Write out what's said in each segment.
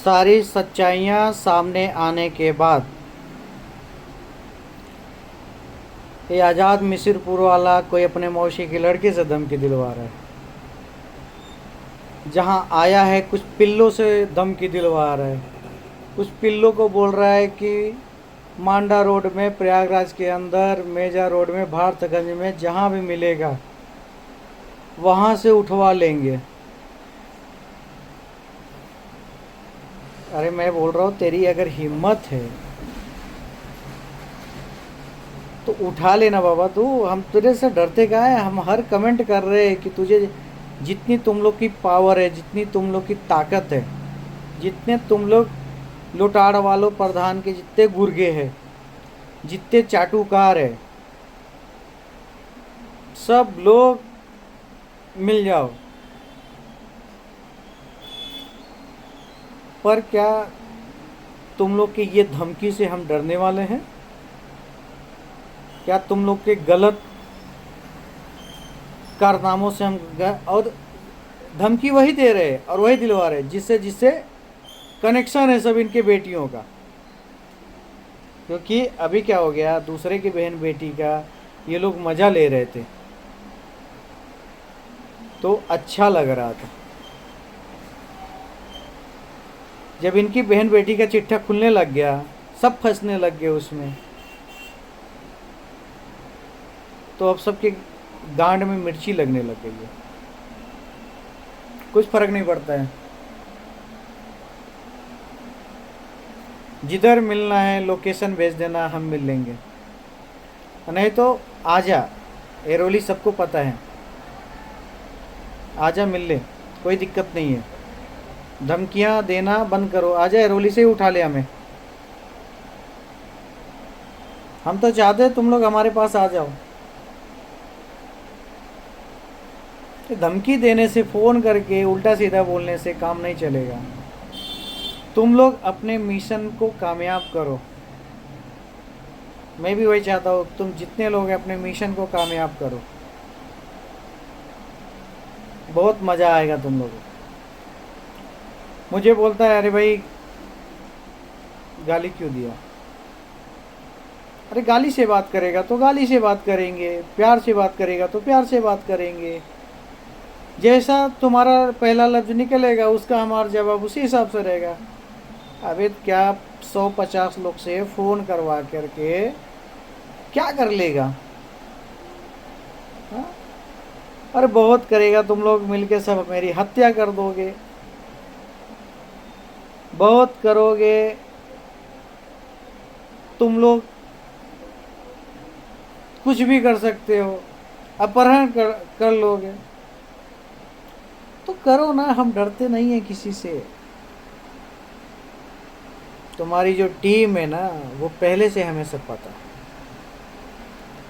सारी सच्चाइयाँ सामने आने के बाद ये आज़ाद मिसिरपुर वाला कोई अपने मौसी की लड़की से धमकी दिलवा रहा है। जहाँ आया है कुछ पिल्लों से धमकी दिलवा रहा है। कुछ पिल्लों को बोल रहा है कि मांडा रोड में, प्रयागराज के अंदर, मेजा रोड में, भारतगंज में जहाँ भी मिलेगा वहाँ से उठवा लेंगे। अरे मैं बोल रहा हूँ तेरी अगर हिम्मत है तो उठा लेना बाबा तू। हम तेरे से डरते कहाँ हैं? हम हर कमेंट कर रहे हैं कि तुझे जितनी तुम लोग की पावर है, जितनी तुम लोग की ताकत है, जितने तुम लोग लुटाड़ वालों प्रधान के जितने गुर्गे हैं, जितने चाटुकार है, सब लोग मिल जाओ। पर क्या तुम लोग की ये धमकी से हम डरने वाले हैं? क्या तुम लोग के गलत कारनामों से हम और धमकी वही दे रहे हैं और वही दिलवा रहे हैं जिससे जिससे कनेक्शन है सब इनके बेटियों का। क्योंकि अभी क्या हो गया, दूसरे की बहन बेटी का ये लोग मज़ा ले रहे थे तो अच्छा लग रहा था। जब इनकी बहन बेटी का चिट्ठा खुलने लग गया, सब फंसने लग गए उसमें, तो अब सबके गांड में मिर्ची लगने लग गई है। कुछ फर्क नहीं पड़ता है। जिधर मिलना है लोकेशन भेज देना, हम मिल लेंगे। नहीं तो आजा, एरोली सबको पता है, आजा मिल ले, कोई दिक्कत नहीं है। धमकियां देना बंद करो, आजा एरोली से ही उठा ले हमें। हम तो चाहते हैं तुम लोग हमारे पास आ जाओ। धमकी देने से, फ़ोन करके उल्टा सीधा बोलने से काम नहीं चलेगा। तुम लोग अपने मिशन को कामयाब करो। मैं भी वही चाहता हूँ, तुम जितने लोग हैं अपने मिशन को कामयाब करो। बहुत मज़ा आएगा तुम लोगों को। मुझे बोलता है अरे भाई गाली क्यों दिया? अरे गाली से बात करेगा तो गाली से बात करेंगे, प्यार से बात करेगा तो प्यार से बात करेंगे। जैसा तुम्हारा पहला लफ्ज़ निकलेगा उसका हमारा जवाब उसी हिसाब से रहेगा। अबे क्या 150 लोग से फ़ोन करवा करके क्या कर लेगा? हाँ? अरे बहुत करेगा, तुम लोग मिलके सब मेरी हत्या कर दोगे, बहुत करोगे तुम लोग, कुछ भी कर सकते हो, अपहरण कर लोगे तो करो ना, हम डरते नहीं हैं किसी से। तुम्हारी जो टीम है ना वो पहले से हमें सब पता है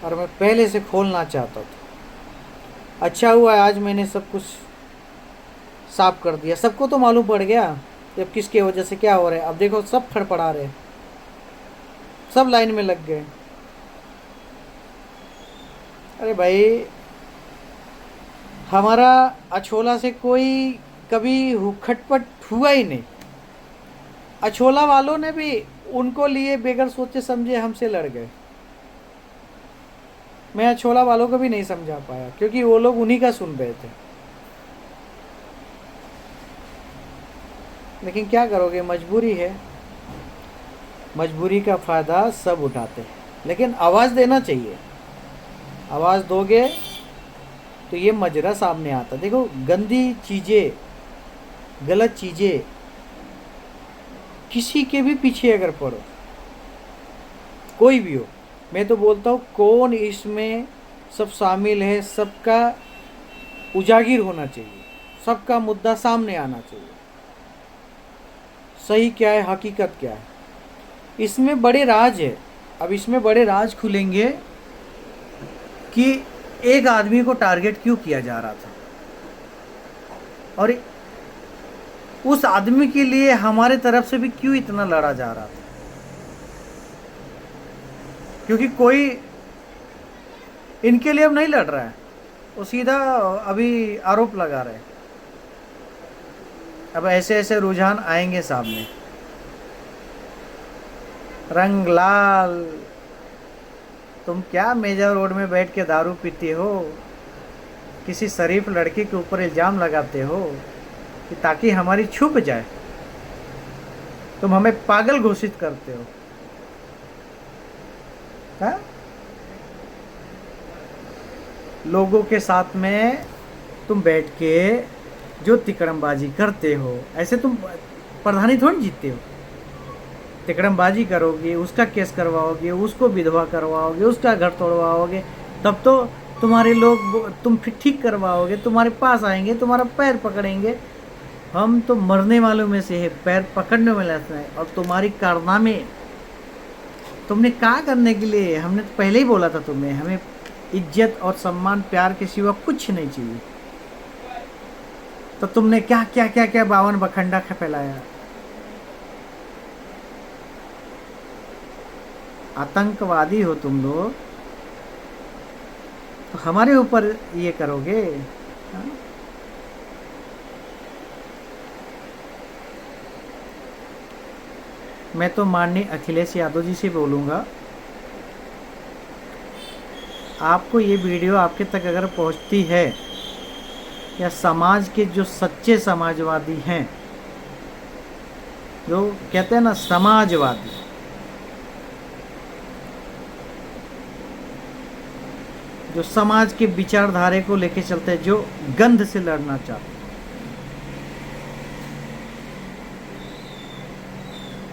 और मैं पहले से खोलना चाहता था। अच्छा हुआ आज मैंने सब कुछ साफ कर दिया। सबको तो मालूम पड़ गया जब किसके वजह से क्या हो रहा है। अब देखो सब फड़फड़ा रहे, सब लाइन में लग गए। अरे भाई हमारा अछोला से कोई कभी खटपट हुआ ही नहीं। अछोला वालों ने भी उनको लिए बेगर सोचे समझे हमसे लड़ गए। मैं अछोला वालों को भी नहीं समझा पाया क्योंकि वो लोग उन्हीं का सुन रहे थे। लेकिन क्या करोगे, मजबूरी है। मजबूरी का फ़ायदा सब उठाते हैं, लेकिन आवाज़ देना चाहिए। आवाज़ दोगे तो ये मजरा सामने आता। देखो गंदी चीज़ें, गलत चीज़ें, किसी के भी पीछे अगर पड़ो, कोई भी हो, मैं तो बोलता हूँ कौन इसमें सब शामिल है, सबका उजागिर होना चाहिए, सबका मुद्दा सामने आना चाहिए। सही क्या है, हकीकत क्या है, इसमें बड़े राज है। अब इसमें बड़े राज खुलेंगे कि एक आदमी को टारगेट क्यों किया जा रहा था और उस आदमी के लिए हमारे तरफ से भी क्यों इतना लड़ा जा रहा था। क्योंकि कोई इनके लिए अब नहीं लड़ रहा है, वो सीधा अभी आरोप लगा रहे हैं। अब ऐसे ऐसे रुझान आएंगे सामने। रंग लाल, तुम क्या मेजर रोड में बैठ के दारू पीते हो, किसी शरीफ लड़की के ऊपर इल्ज़ाम लगाते हो कि ताकि हमारी छुप जाए, तुम हमें पागल घोषित करते हो। हा? लोगों के साथ में तुम बैठ के जो तिकड़मबाजी करते हो, ऐसे तुम प्रधानी थोड़ी जीतते हो। तिकड़मबाजी करोगे, उसका केस करवाओगे, उसको विधवा करवाओगे, उसका घर तोड़वाओगे, तब तो तुम्हारे लोग तुम फिर ठीक करवाओगे, तुम्हारे पास आएंगे, तुम्हारा पैर पकड़ेंगे। हम तो मरने वालों में से है, पैर पकड़ने में रहते हैं। और तुम्हारी कारनामे तुमने क्या करने के लिए, हमने तो पहले ही बोला था तुम्हें, हमें इज्जत और सम्मान प्यार के सिवा कुछ नहीं चाहिए। तो तुमने क्या क्या क्या क्या बावन बखंडा फैलाया। आतंकवादी हो तुम लोग, तो हमारे ऊपर ये करोगे। हाँ? मैं तो माननीय अखिलेश यादव जी से बोलूँगा, आपको ये वीडियो आपके तक अगर पहुंचती है, या समाज के जो सच्चे समाजवादी हैं, जो कहते हैं ना समाजवादी, जो समाज के विचारधारे को लेके चलते हैं, जो गंध से लड़ना चाहते हैं,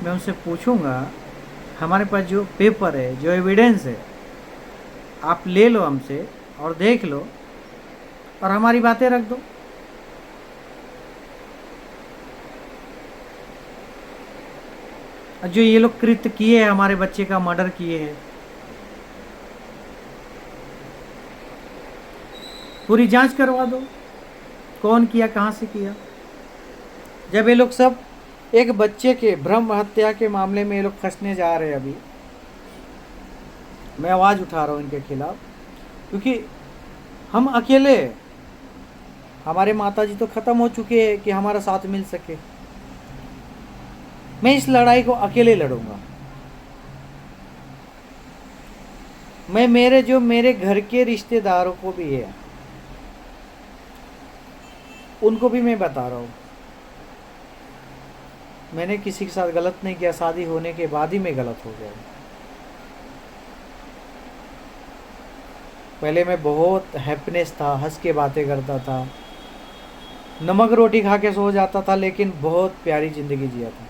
मैं उनसे पूछूंगा, हमारे पास जो पेपर है, जो एविडेंस है, आप ले लो हमसे और देख लो और हमारी बातें रख दो। जो ये लोग कृत्य किए हैं, हमारे बच्चे का मर्डर किए हैं, पूरी जांच करवा दो, कौन किया, कहाँ से किया। जब ये लोग सब एक बच्चे के भ्रम हत्या के मामले में ये लोग फंसने जा रहे हैं, अभी मैं आवाज़ उठा रहा हूँ इनके खिलाफ, क्योंकि हम अकेले, हमारे माताजी तो ख़त्म हो चुके हैं कि हमारा साथ मिल सके। मैं इस लड़ाई को अकेले लड़ूंगा। मैं मेरे घर के रिश्तेदारों को भी है, उनको भी मैं बता रहा हूँ, मैंने किसी के साथ गलत नहीं किया, शादी होने के बाद ही मैं गलत हो गया। पहले मैं बहुत हैप्पीनेस था, हंस के बातें करता था, नमक रोटी खा के सो जाता था, लेकिन बहुत प्यारी ज़िंदगी जिया था।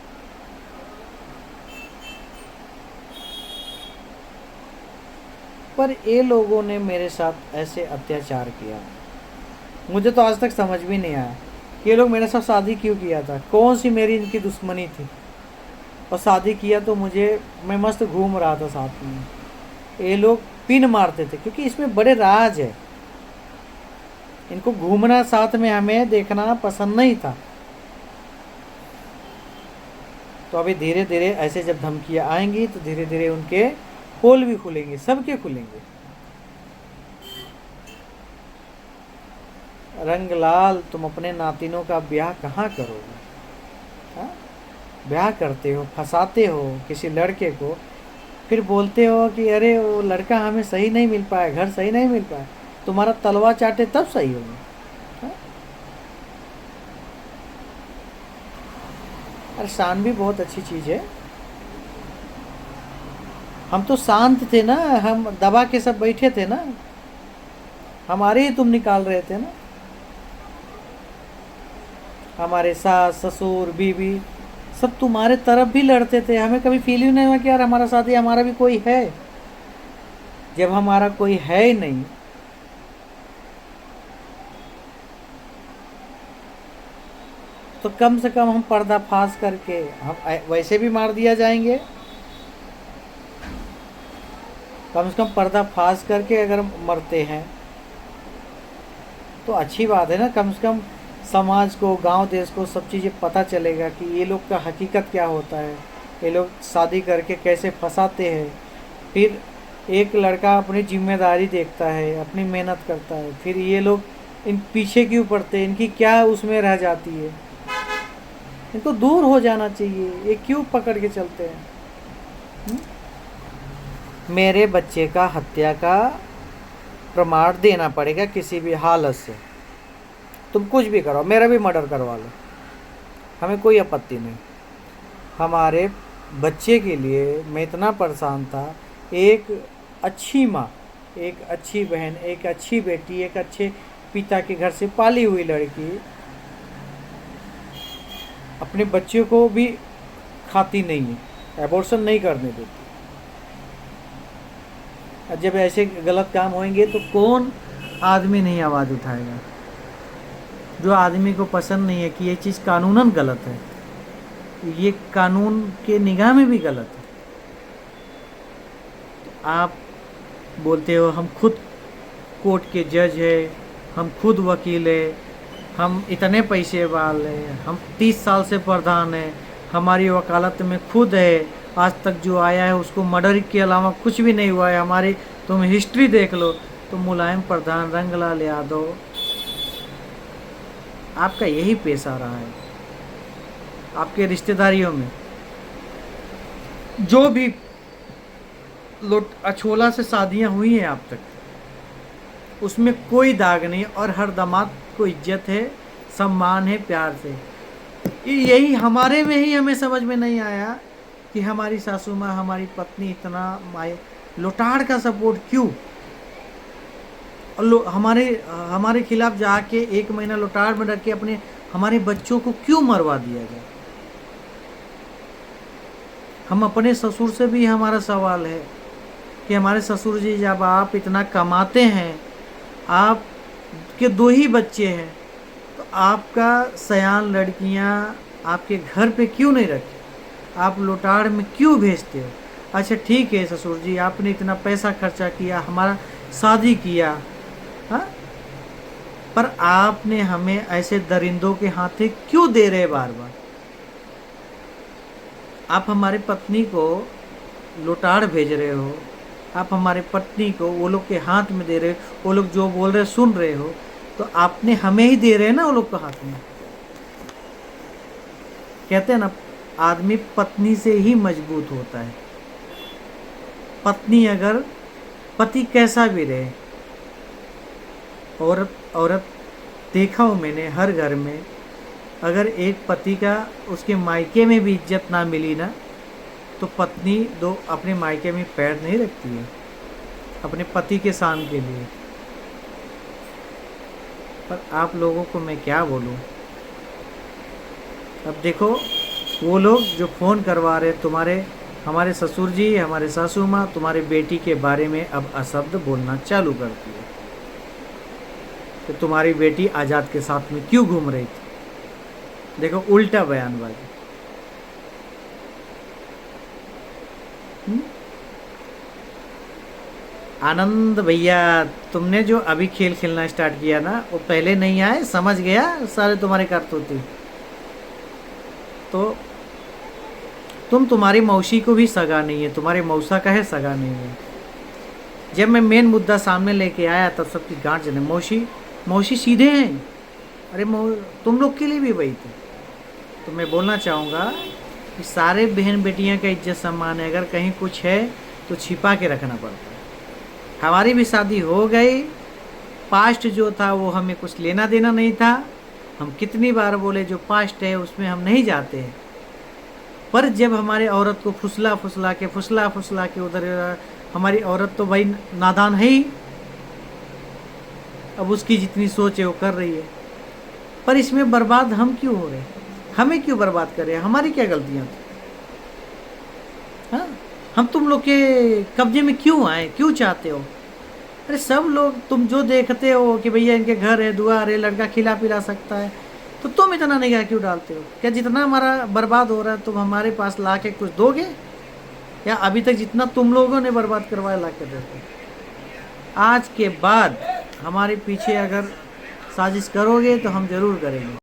पर ये लोगों ने मेरे साथ ऐसे अत्याचार किया, मुझे तो आज तक समझ भी नहीं आया कि ये लोग मेरे साथ शादी क्यों किया था, कौन सी मेरी इनकी दुश्मनी थी। और शादी किया तो मैं मस्त घूम रहा था साथ में, ये लोग पिन मारते थे, क्योंकि इसमें बड़े राज है। इनको घूमना साथ में हमें देखना पसंद नहीं था। तो अभी धीरे धीरे ऐसे जब धमकियाँ आएंगी तो धीरे धीरे उनके पोल भी खुलेंगे, सबके खुलेंगे। रंग लाल, तुम अपने नातिनों का ब्याह कहाँ करोगे? हाँ? ब्याह करते हो, फंसाते हो किसी लड़के को, फिर बोलते हो कि अरे वो लड़का हमें सही नहीं मिल पाया, घर सही नहीं मिल पाया। तुम्हारा तलवा चाटे तब सही होगा। हाँ? अरे शान भी बहुत अच्छी चीज़ है। हम तो शांत थे ना, हम दबा के सब बैठे थे ना, हमारे ही तुम निकाल रहे थे ना। हमारे सास ससुर बीवी सब तुम्हारे तरफ भी लड़ते थे, हमें कभी फील ही नहीं हुआ कि यार हमारा साथी, हमारा भी कोई है। जब हमारा कोई है ही नहीं, तो कम से कम हम पर्दाफाश करके, हम वैसे भी मार दिया जाएंगे, कम से कम पर्दाफाश करके अगर मरते हैं तो अच्छी बात है ना। कम से कम समाज को, गांव देश को सब चीज़ें पता चलेगा कि ये लोग का हकीकत क्या होता है, ये लोग शादी करके कैसे फंसाते हैं। फिर एक लड़का अपनी जिम्मेदारी देखता है, अपनी मेहनत करता है, फिर ये लोग इन पीछे क्यों पड़ते हैं, इनकी क्या उसमें रह जाती है। इनको दूर हो जाना चाहिए, ये क्यों पकड़ के चलते हैं? मेरे बच्चे का हत्या का प्रमाण देना पड़ेगा किसी भी हालत से। तुम कुछ भी करो, मेरा भी मर्डर करवा लो, हमें कोई आपत्ति नहीं। हमारे बच्चे के लिए मैं इतना परेशान था। एक अच्छी माँ, एक अच्छी बहन, एक अच्छी बेटी, एक अच्छे पिता के घर से पाली हुई लड़की अपने बच्चे को भी खाती नहीं है, एबॉर्शन नहीं करने देती। जब ऐसे गलत काम होंगे तो कौन आदमी नहीं आवाज़ उठाएगा? जो आदमी को पसंद नहीं है कि ये चीज़ कानूनन गलत है, ये कानून के निगाह में भी गलत है। तो आप बोलते हो हम खुद कोर्ट के जज है, हम खुद वकील है, हम इतने पैसे वाले हैं, हम 30 साल से प्रधान हैं, हमारी वकालत में खुद है, आज तक जो आया है उसको मर्डर के अलावा कुछ भी नहीं हुआ है। हमारी तुम हिस्ट्री देख लो तो मुलायम प्रधान, रंगलाल यादव, आपका यही पेशा रहा है। आपके रिश्तेदारियों में जो भी अछोला से शादियां हुई हैं आप तक, उसमें कोई दाग नहीं और हर दामाद को इज्जत है, सम्मान है, प्यार से। यही हमारे में ही हमें समझ में नहीं आया कि हमारी सासू माँ, हमारी पत्नी इतना माए लुटाड़ का सपोर्ट क्यों? और हमारे खिलाफ जाके 1 महीना लुटाड़ में रख के अपने हमारे बच्चों को क्यों मरवा दिया गया? हम अपने ससुर से भी हमारा सवाल है कि हमारे ससुर जी, जब आप इतना कमाते हैं, आप के 2 ही बच्चे हैं, तो आपका सयान लड़कियां आपके घर पे क्यों नहीं रखी? आप लुटाड़ में क्यों भेजते हो? अच्छा ठीक है ससुर जी, आपने इतना पैसा खर्चा किया, हमारा शादी किया, हाँ, पर आपने हमें ऐसे दरिंदों के हाथे क्यों दे रहे बार बार? आप हमारे पत्नी को लुटाड़ भेज रहे हो, आप हमारे पत्नी को वो लोग के हाथ में दे रहे हो, वो लोग जो बोल रहे सुन रहे हो, तो आपने हमें ही दे रहे हैं ना वो लोग के हाथ में। कहते हैं ना, आदमी पत्नी से ही मजबूत होता है। पत्नी अगर, पति कैसा भी रहे, औरत देखा हूँ मैंने हर घर में, अगर एक पति का उसके मायके में भी इज्जत ना मिली ना, तो पत्नी अपने मायके में पैर नहीं रखती है अपने पति के शान के लिए। पर आप लोगों को मैं क्या बोलूं? अब देखो, वो लोग जो फ़ोन करवा रहे हमारे ससुर जी, हमारे सासू माँ तुम्हारे बेटी के बारे में अब अशब्द बोलना चालू करती है कि तुम्हारी बेटी आज़ाद के साथ में क्यों घूम रही थी। देखो उल्टा बयानबाजी। आनंद भैया, तुमने जो अभी खेल खेलना स्टार्ट किया ना, वो पहले नहीं आए, समझ गया सारे तुम्हारे करतूती। तो तुम्हारी मौसी को भी सगा नहीं है, तुम्हारे मौसा का है, सगा नहीं है। जब मैं मेन मुद्दा सामने लेके आया तब सबकी गांठ जले, मौसी सीधे हैं। अरे तुम लोग के लिए भी वही थे। तो मैं बोलना चाहूँगा कि सारे बहन बेटियां का इज्जत सम्मान है, अगर कहीं कुछ है तो छिपा के रखना पड़ता है। हमारी भी शादी हो गई, पास्ट जो था वो हमें कुछ लेना देना नहीं था। हम कितनी बार बोले जो पास्ट है उसमें हम नहीं जाते हैं, पर जब हमारे औरत को फुसला फुसला के उधर, हमारी औरत तो भाई नादान है ही, अब उसकी जितनी सोच है वो कर रही है। पर इसमें बर्बाद हम क्यों हो रहे? हमें क्यों बर्बाद कर रहे हैं? हमारी क्या गलतियां थी? हाँ, हम तुम लोग के कब्जे में क्यों आए? क्यों चाहते हो? अरे सब लोग तुम जो देखते हो कि भैया इनके घर है, दुआर है, लड़का खिला पिला सकता है, तो तुम इतना निगाह क्यों डालते हो? क्या जितना हमारा बर्बाद हो रहा है तुम हमारे पास ला के कुछ दोगे? या अभी तक जितना तुम लोगों ने बर्बाद करवाया ला के देते? आज के बाद हमारे पीछे अगर साजिश करोगे तो हम ज़रूर करेंगे।